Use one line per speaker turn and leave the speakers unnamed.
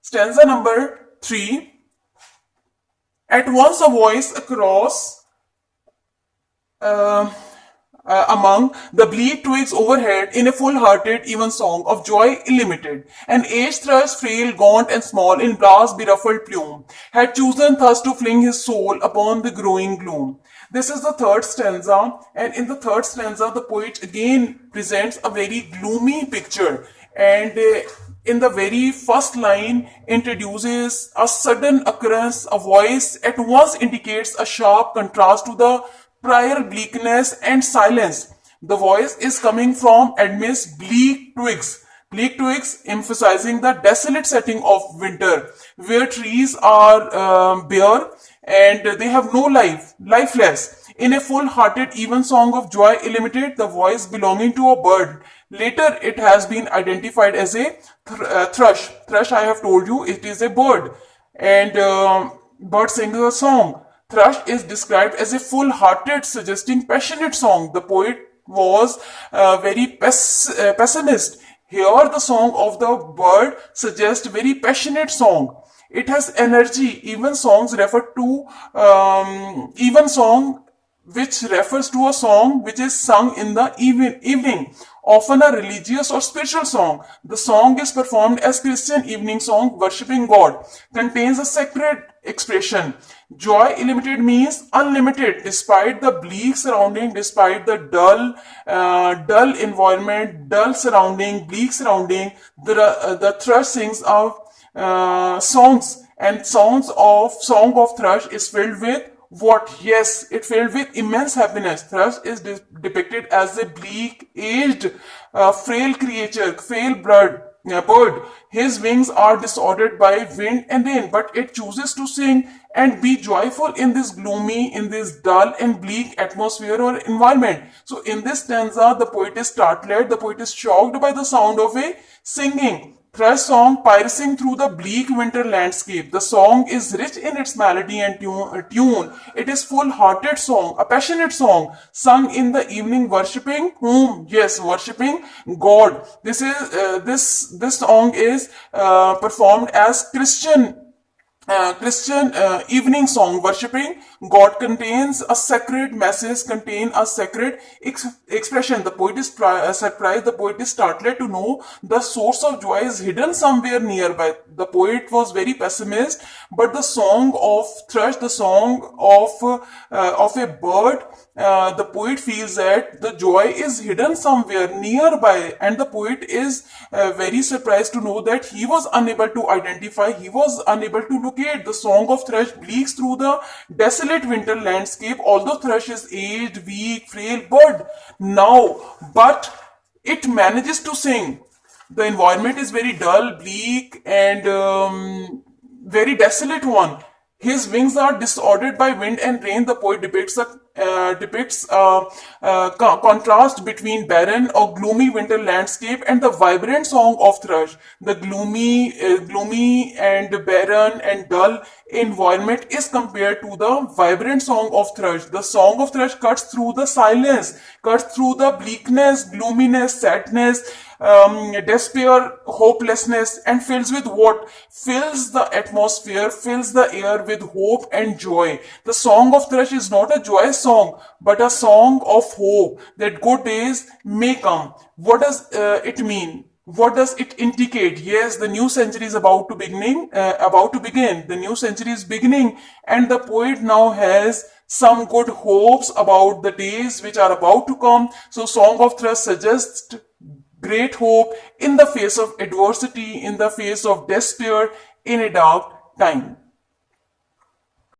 Stanza number 3. At once a voice across among the bleak twigs overhead in a full-hearted even song of joy illimited. An aged thrush, frail, gaunt and small, in brass beruffled plume, had chosen thus to fling his soul upon the growing gloom. This is the third stanza, and in the third stanza the poet again presents a very gloomy picture, and in the very first line introduces a sudden occurrence. A voice at once indicates a sharp contrast to the prior bleakness and silence. The voice is coming from amidst bleak twigs. Bleak twigs emphasizing the desolate setting of winter, where trees are bare and they have no life, lifeless. In a full-hearted even song of joy illimited, the voice belonging to a bird. Later, it has been identified as a thrush. Thrush, I have told you, it is a bird, and bird sings a song. Thrush is described as a full-hearted, suggesting passionate song. The poet was very pessimist. Here, the song of the bird suggests very passionate song. It has energy. Even songs refer to even song which refers to a song which is sung in the evening, often a religious or spiritual song. The song is performed as Christian evening song worshipping God, contains a sacred expression. Joy illimited means unlimited, despite the bleak surrounding, despite the dull environment, dull surrounding, bleak surrounding. The thrush sings of songs, and song of thrush is filled with what? Yes, it filled with immense happiness. Thrush is depicted as a bleak, aged, frail creature, frail bird. His wings are disordered by wind and rain, but it chooses to sing and be joyful in this gloomy, in this dull and bleak atmosphere or environment. So in this stanza, the poet is startled, the poet is shocked by the sound of a singing thrush song piercing through the bleak winter landscape. The song is rich in its melody and tune. It is full-hearted song, a passionate song, sung in the evening, worshipping whom? Yes, worshipping God. This song is performed as Christian evening song worshipping God, contains a sacred message, contain a sacred expression. The poet is surprised, the poet is startled to know the source of joy is hidden somewhere nearby. The poet was very pessimist, but the song of thrush, the song of a bird, the poet feels that the joy is hidden somewhere nearby, and the poet is very surprised to know that he was unable to identify, he was unable to locate. The song of thrush bleaks through the desolate winter landscape, although thrush is aged, weak, frail bird now, but it manages to sing. The environment is very dull, bleak, and very desolate one. His wings are disordered by wind and rain. The poet depicts a contrast between barren or gloomy winter landscape and the vibrant song of thrush. The gloomy and barren and dull environment is compared to the vibrant song of thrush. The song of thrush cuts through the silence, cuts through the bleakness, gloominess, sadness, despair, hopelessness, and fills with what? Fills the atmosphere, fills the air with hope and joy. The song of thrush is not a joyous song, but a song of hope that good days may come. What does it mean? What does it indicate? Yes, the new century is about to begin. The new century is beginning, and the poet now has some good hopes about the days which are about to come. So, Song of Thrush suggests great hope in the face of adversity, in the face of despair, in a dark time.